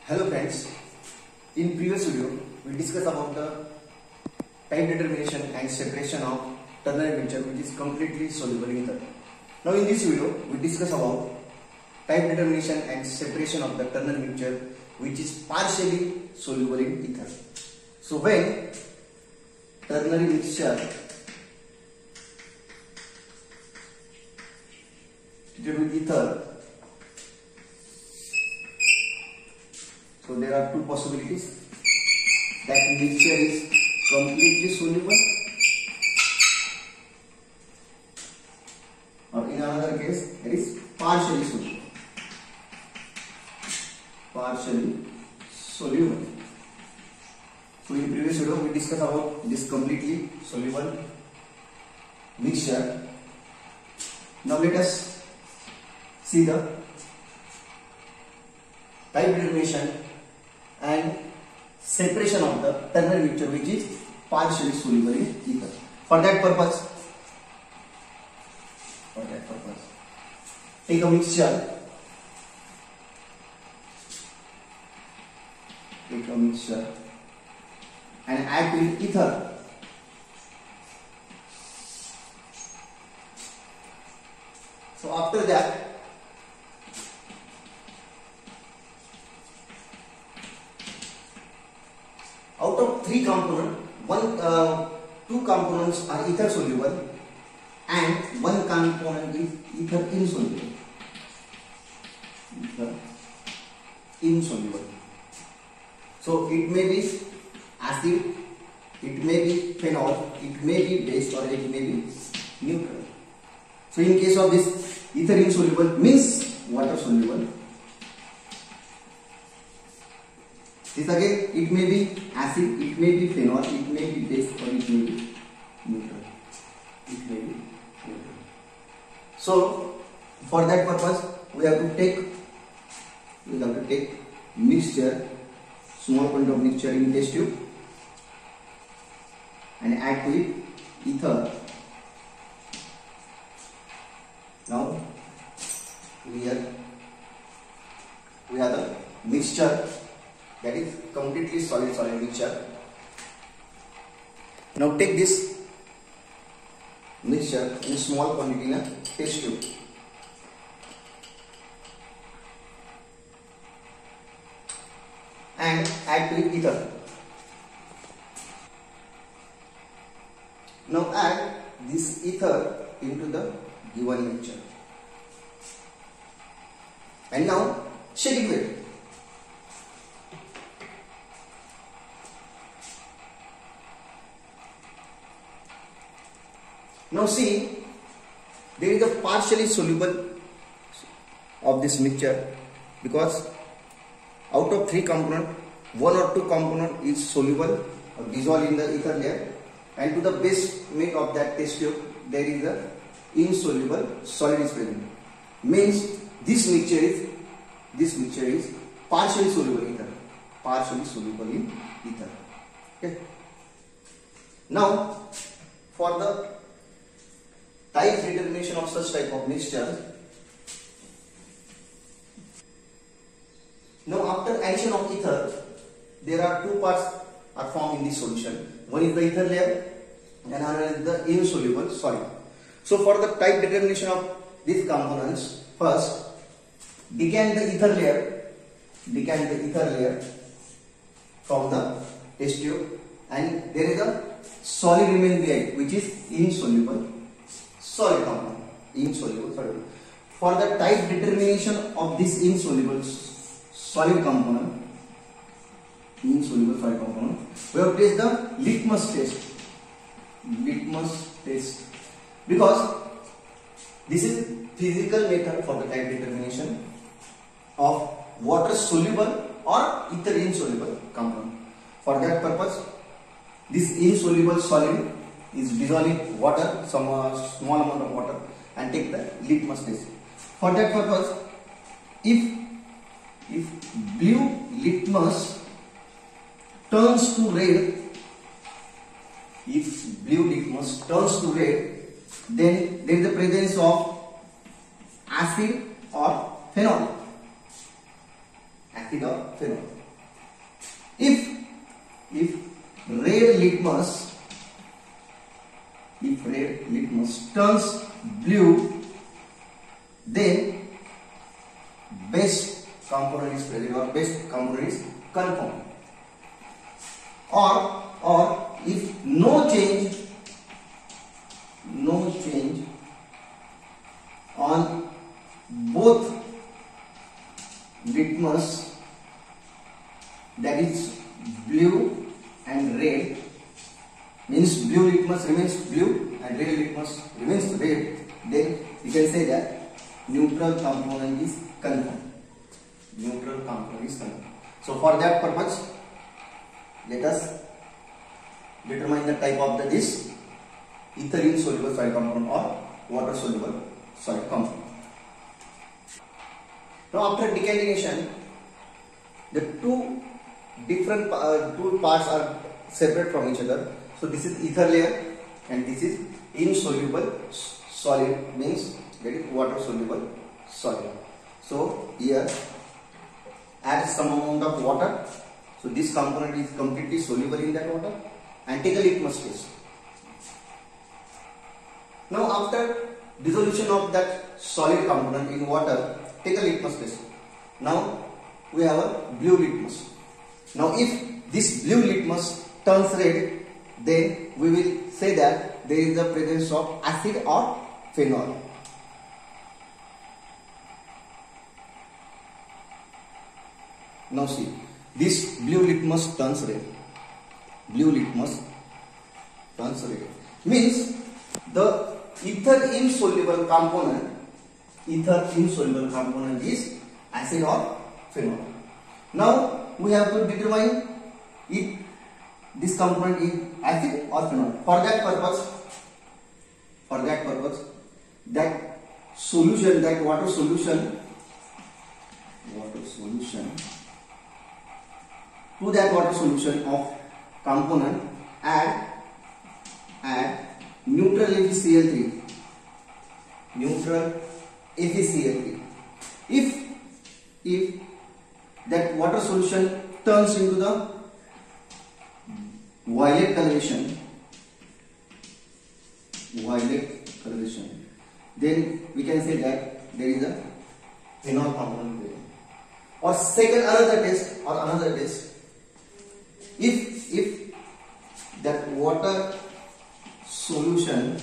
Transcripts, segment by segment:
Hello friends, in previous video we discussed about the type determination and separation of ternary mixture which is completely soluble in ether. Now in this video we discuss about type determination and separation of the ternary mixture which is partially soluble in ether. So when ternary mixture treated with ether, so there are two possibilities, that mixture is completely soluble or in another case it is partially soluble. Partially soluble. So in previous video we discussed about this completely soluble mixture. Now let us see the type determination and separation of the ternary mixture which is partially soluble in ether. For that purpose, take a mixture. And add with ether. So after that, out of three components, two components are ether soluble and one component is ether insoluble. So it may be acid, it may be phenol, it may be base or it may be neutral. So in case of this ether insoluble means water soluble. This again, it may be acid, it may be phenol, it may be base or it may be neutral. So for that purpose we have to take mixture, small quantity of mixture in test tube and add to it ether. Now here we have the mixture that is completely solid mixture. Now take this mixture in a small quantity in a test tube and add to it ether. Now add this ether into the given mixture and now shake it well. Now see, there is a partially soluble of this mixture because out of three components, one or two component is soluble or dissolved in the ether layer, and to the base mate of that test tube there is a insoluble solid is present. Means this mixture is partially soluble in ether. Okay. Now for the type determination of such type of mixture, now after addition of ether, there are two parts are formed in this solution. One is the ether layer and another is the insoluble solid. So for the type determination of these components, first decant the ether layer from the test tube and there is a solid remain behind which is insoluble solid component. For the type determination of this insoluble solid component, we have placed the litmus test because this is physical method for the type determination of water soluble or ether insoluble component. For that purpose, this insoluble solid is dissolved in water, some small amount of water, and take the litmus test. For that purpose, if blue litmus turns to red, then there is the presence of acid or phenol. If red litmus turns blue, then best component is present or best component is confirmed. Or if no change on both litmus, that is blue and red, means blue litmus remains blue and red litmus remains red, then you can say that neutral component is confirmed. Neutral component is confirmed. So for that purpose, let us determine the type of this ether insoluble solid compound or water soluble solid compound. Now after decadenation, the two parts are separate from each other. So this is ether layer and this is insoluble solid, means that is water soluble solid. So here add some amount of water. So this component is completely soluble in that water, and take a litmus test. Now after dissolution of that solid component in water, take a litmus test. Now we have a blue litmus. Now if this blue litmus turns red, then we will say that there is the presence of acid or phenol. Now see, this blue litmus turns red. Blue litmus turns red. Means the ether insoluble component is acid or phenol. Now we have to determine if this component is acid or phenol. For that purpose, that solution, that water solution, to that water solution of component add neutral FeCl3. If that water solution turns into the violet coloration, then we can say that there is a phenol component there. Or second, another test. If that water solution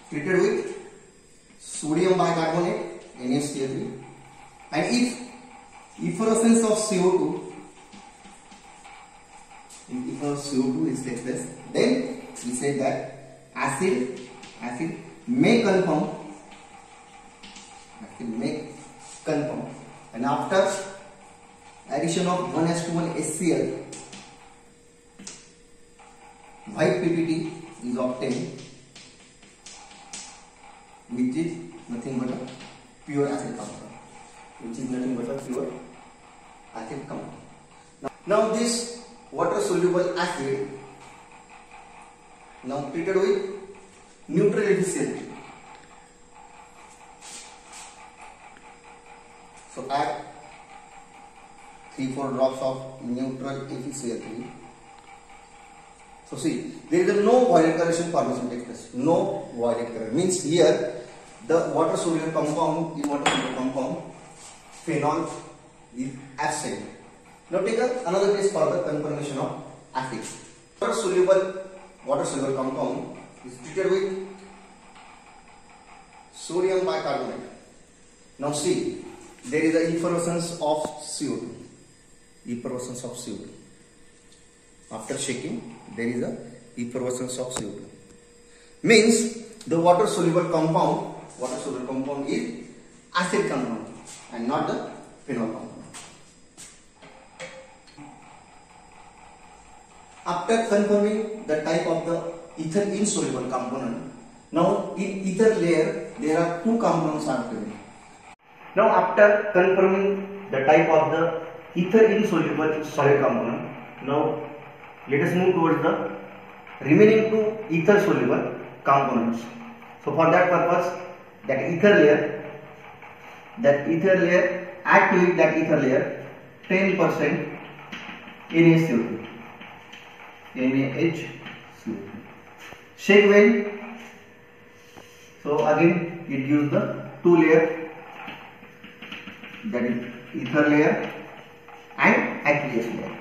treated with sodium bicarbonate NaCl3, and if efflorescence of CO2 is takes place, then we say that acid may confirm, and after addition of 1:1 HCl, white PPT is obtained, which is nothing but a pure acid compound. Now this water soluble acid now treated with neutral FeCl3. So add 3-4 drops of neutral FeCl3. So see, there is no violet coloration formation takes place. No violet color means here the water soluble compound phenol is absent. Now take another test for the confirmation of acid. Water soluble compound is treated with sodium bicarbonate. Now see, there is a efflorescence of CO2. After shaking, there is a efflorescence of CO2. Means the water soluble compound is acid compound and not the phenol compound. After confirming the type of the ether insoluble component, now in ether layer there are two compounds are present. Now after confirming the type of the ether insoluble solid component, now let us move towards the remaining two ether soluble components. So for that purpose, that ether layer, add to it that ether layer 10% NaCO2. NaHCO2. Shake well. So again it gives the two layer, that is ether layer and aqueous layer.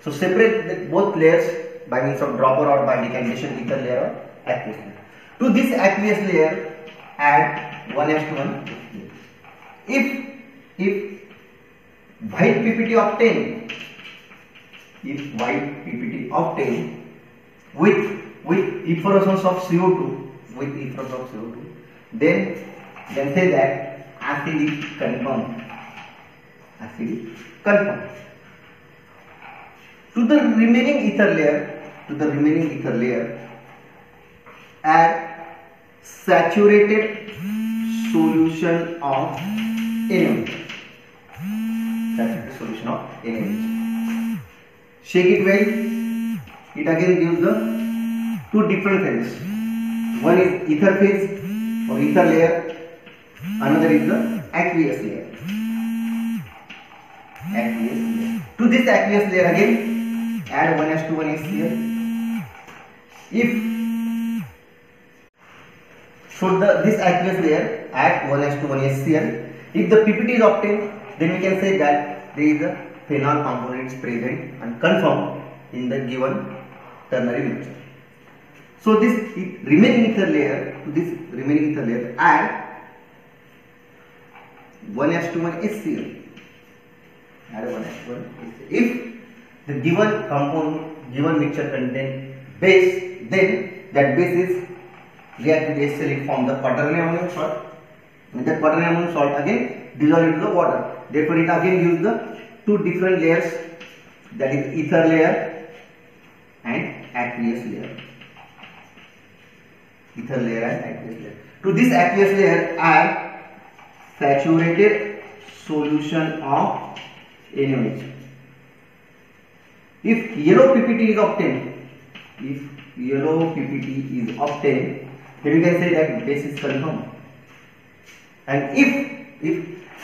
So separate both layers by means of dropper or by decantation, ether layer or aqueous layer. To this aqueous layer add 1:1. If white PPT obtained, with efflorescence of CO2, then say that acidic confirmed. To the remaining ether layer, add saturated solution of NaOH. Shake it well. It again gives the two different phases. One is ether phase or ether layer, another is the aqueous layer. To this aqueous layer again add 1:1 HCl. This aqueous layer add 1:1 HCl. If the PPT is obtained, then we can say that there is a phenol component is present and confirmed in the given ternary mixture. So this remaining ether layer, add 1:1 HCl. If the given mixture contain base, then that base is reacted with HCl, it form the quaternary ammonium salt, and that quaternary ammonium salt again dissolve into the water. Therefore it again gives the two different layers, that is ether layer and aqueous layer. To this aqueous layer add saturated solution of NaOH. If yellow PPT is obtained, then we can say that base is confirmed. And if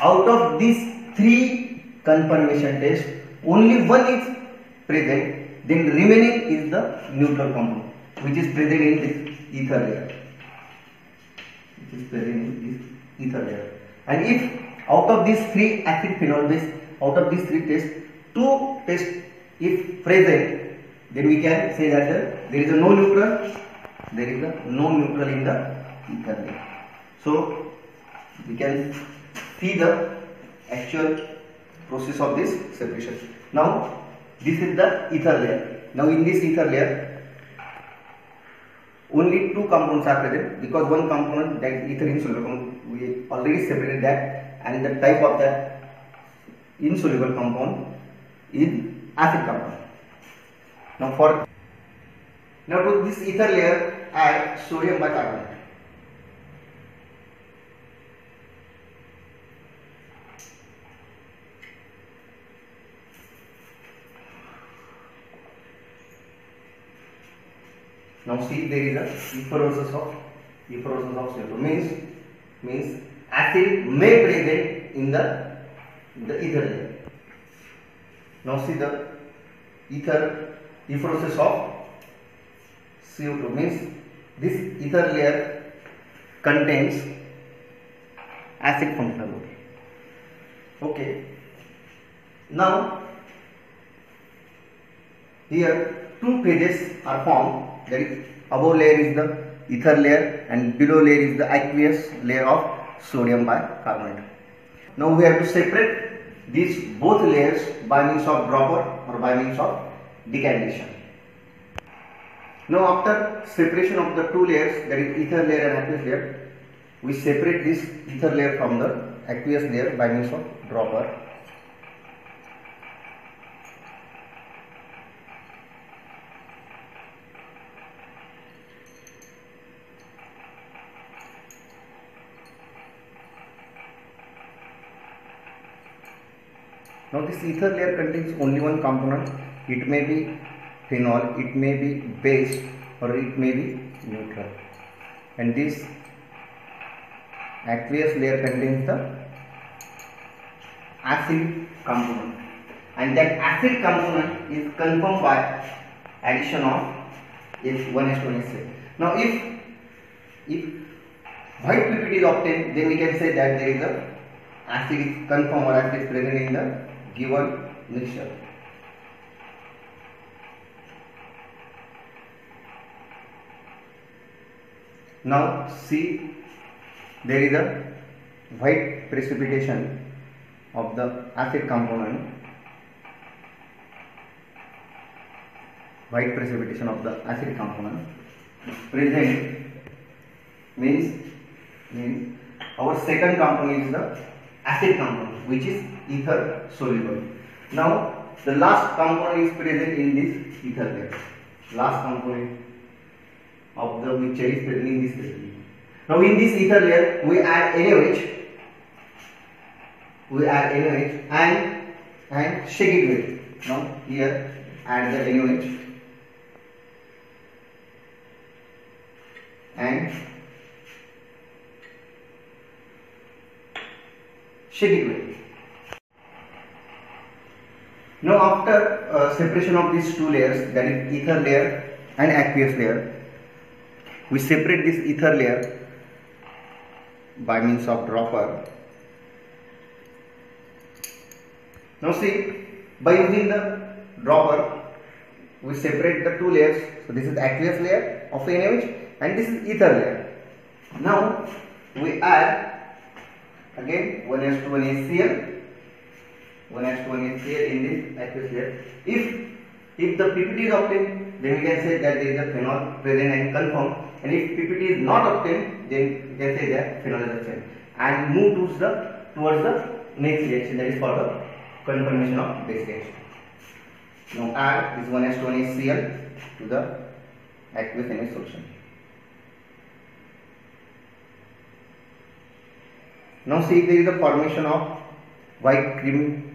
out of these three confirmation tests only one is present, then remaining is the neutral compound which is present in this ether layer. And if out of these three acid phenol base, out of these three tests, two tests if present, then we can say that there is no neutral in the ether layer. So we can see the actual process of this separation. Now this is the ether layer. Now in this ether layer only two compounds are present, because one component, that ether insoluble, we already separated that, and the type of that insoluble compound is acid compound. Now to this ether layer add sodium bicarbonate. Now see, there is a efflorescence of CO2, means acid may present in the ether layer. Now see the efflorescence of CO2, means this ether layer contains acid functional group. Okay. Now here two phases are formed. That is, above layer is the ether layer and below layer is the aqueous layer of sodium bicarbonate. Now we have to separate these both layers by means of dropper or by means of decantation. Now after separation of the two layers, that is ether layer and aqueous layer, we separate this ether layer from the aqueous layer by means of dropper. Now this ether layer contains only one component. It may be phenol, it may be base, or it may be neutral. And this aqueous layer contains the acid component, and that acid component is confirmed by addition of H1H2NH3. Now if white PPT is obtained, then we can say that there is a acid is confirmed or acid is present in the given mixture. Now see, there is a white precipitation of the acid component. White precipitation of the acid component present means our second component is the acid component, which is ether soluble. Now the last component is present in this ether layer. Last component of the mixture is present in this layer. Now in this ether layer we add NaOH. And shake it with. Now here add the NaOH and shake it with. Now after separation of these two layers, that is ether layer and aqueous layer, we separate this ether layer by means of dropper. Now see, by using the dropper we separate the two layers. So this is aqueous layer of NaOH and this is ether layer. Now we add again 1H2NaCl in this aqueous layer. If the PPT is obtained, then we can say that there is a phenol present and confirmed, and if PPT is not obtained, then we can say that phenol is absent, and move towards the next reaction, that is for the confirmation of base reaction. Now add this 1H2NaCl to the aqueous NaOH solution. Now see, there is a formation of white cream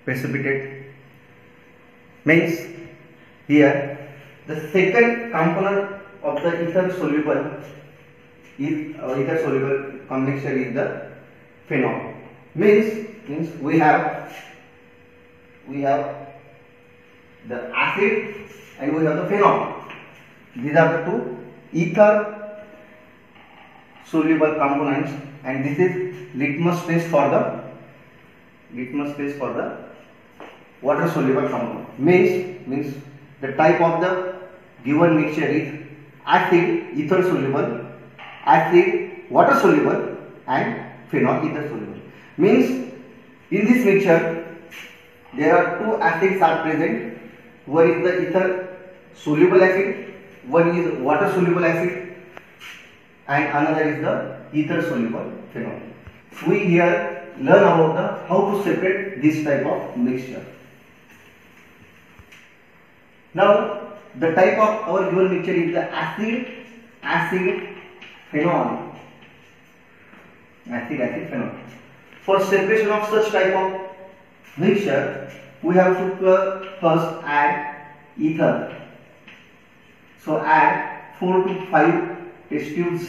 precipitate. Means here the second component of the ether soluble commixture is the phenol. Means we have the acid and we have the phenol. These are the two ether soluble components, and this is litmus paste for the water soluble component. Means the type of the given mixture is acid ether soluble, acid water soluble, and phenol ether soluble. Means in this mixture there are two acids are present. One is the ether soluble acid, one is water soluble acid, and another is the ether soluble phenol. We here learn about how to separate this type of mixture. Now the type of our given mixture is the acid phenol. Acid phenol. For separation of such type of mixture, we have to first add ether. So add 4 to 5 test tubes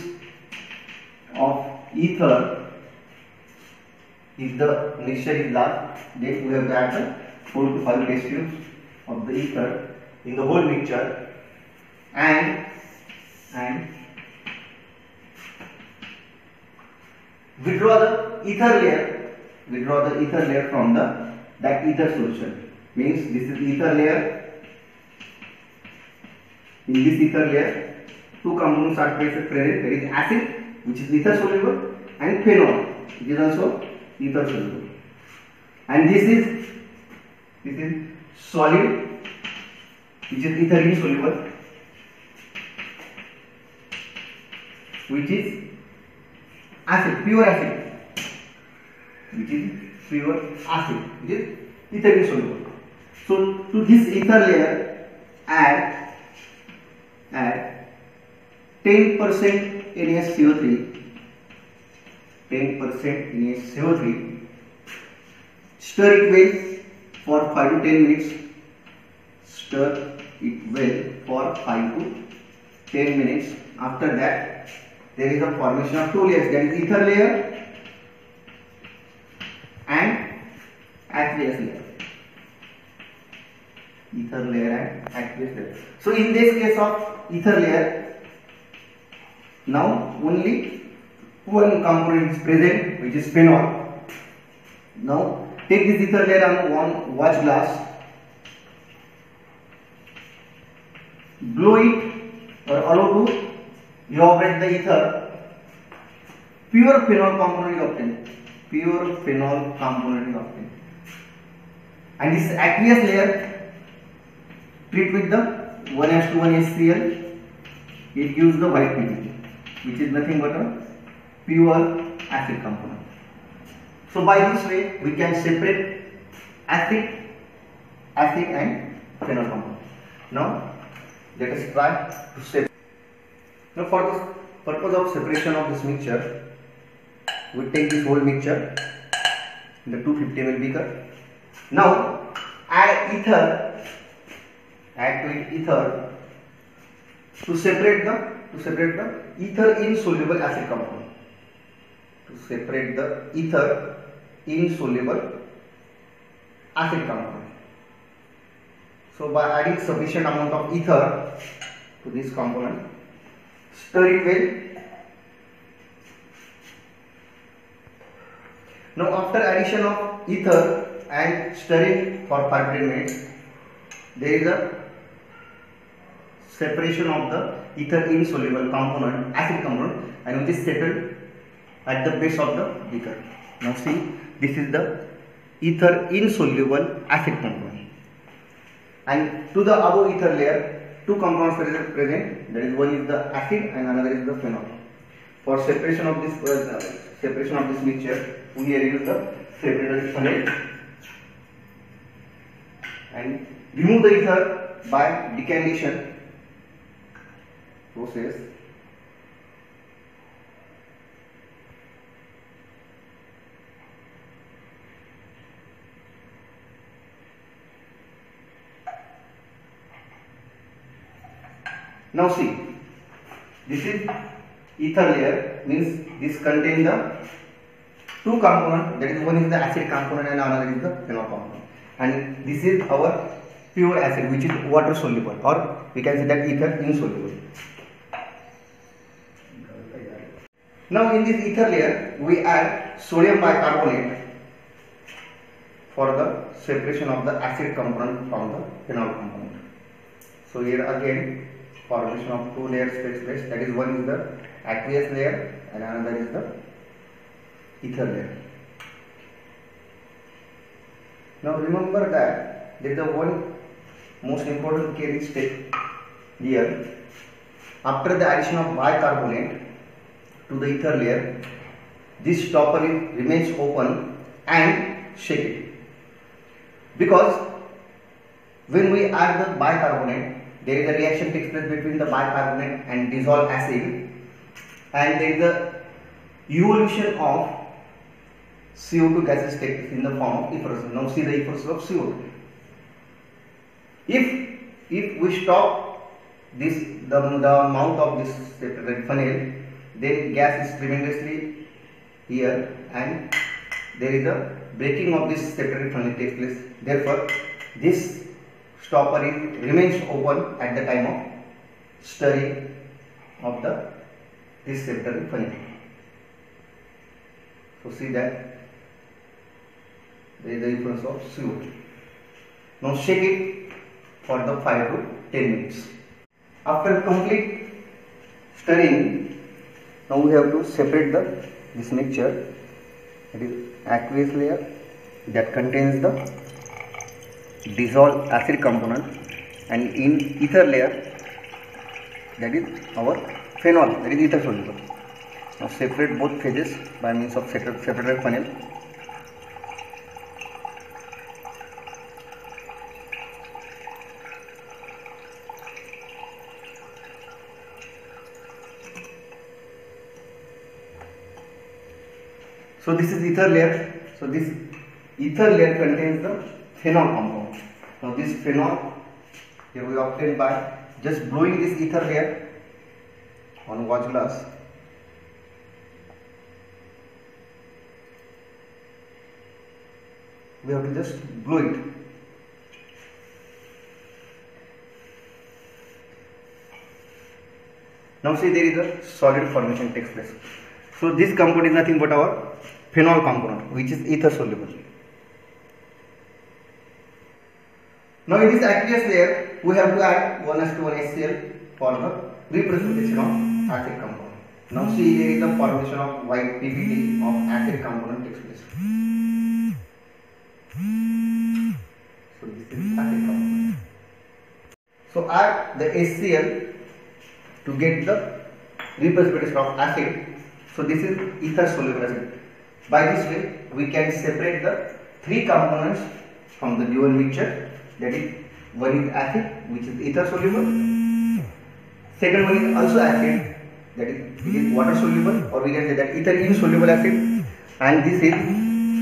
of ether. If the mixture is large, then we have to add 4 to 5 test tubes of the ether in the whole mixture, and withdraw the ether layer from that ether solution. Means this is ether layer. In this ether layer, two components are present. There is acid, which is ether soluble, and phenol, which is also ether soluble. And this is solid, which is ether insoluble, which is acid, pure acid, which is ether insoluble. So to this ether layer add 10% NaCO3, 10% NaCO3, stir it well for 5 to 10 minutes. Stir it well for 5 to 10 minutes. After that, there is a formation of two layers, that is ether layer and aqueous layer. Ether layer and aqueous layer. So in this case of ether layer, now only one component is present, which is phenol. Now take this ether layer on one watch glass, blow it or allow to evaporate the ether. Pure phenol component is obtained. Pure phenol component is obtained. And this aqueous layer, treat with the 1:1 HCl. It gives the white PVC, which is nothing but a pure acid component. So by this way we can separate acid and phenol component. Now let us try to separate. Now for the purpose of separation of this mixture, we take this whole mixture in the 250 ml beaker. Now add ether to it ether to separate the ether insoluble acid component. To separate the ether insoluble acid component. So by adding sufficient amount of ether to this component, stir it well. Now after addition of ether and stirring for 5 minutes, there is a separation of the ether insoluble component, acid component, and it is settled at the base of the beaker. Now see, this is the ether insoluble acid component, and to the above ether layer, two compounds are present. That is, one is the acid and another is the phenol. For separation of this mixture, we use the separator funnel and remove the ether by decantation process. Now see, this is ether layer, means this contains the two components, that is, one is the acid component and another is the phenol component, and this is our pure acid, which is water soluble, or we can say that ether insoluble. Now in this ether layer we add sodium bicarbonate for the separation of the acid component from the phenol component. So here again formation of two layers takes place, that is, one is the aqueous layer and another is the ether layer. Now remember that there is a one most important carry step here. After the addition of bicarbonate to the ether layer, this stopper remains open and shake it, because when we add the bicarbonate, there is a reaction takes place between the bicarbonate and dissolved acid, and there is a evolution of CO2 gases takes in the form of effusion. Now see the effusion of CO2. If we stop this the mouth of this separated funnel, then gas is tremendously here and there is a breaking of this separated funnel takes place. Therefore, this stopper remains open at the time of stirring of this separated funnel. So see that there is the influence of CO2. Now shake it for the 5 to 10 minutes. After complete stirring, now we have to separate this mixture. It is aqueous layer that contains the dissolved acid component, and in ether layer, that is our phenol, that is ether soluble. Now separate both phases by means of separated funnel. So this is ether layer. So this ether layer contains the phenol compound. Now this phenol here we obtain by just blowing this ether layer on watch glass. we have to just blow it. Now see, there is a solid formation takes place. So this compound is nothing but our phenol component, which is ether soluble. Now in this aqueous layer, we have to add 1:1 HCl for the reprecipitation of acid compound. Now see, here is the formation of white PPT of acid component takes place. So this is acid component. So add the HCl to get the reprecipitation of acid. So this is ether soluble acid. By this way, we can separate the three components from the given mixture. That is, one is acid, which is ether soluble. Second one is also acid, that is, it is water soluble, or we can say that ether insoluble acid. And this is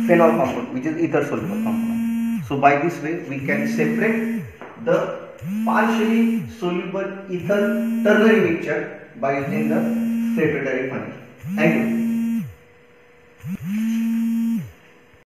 phenol compound, which is ether soluble compound. So by this way, we can separate the partially soluble ether ternary mixture by using the separatory funnel. Thank you.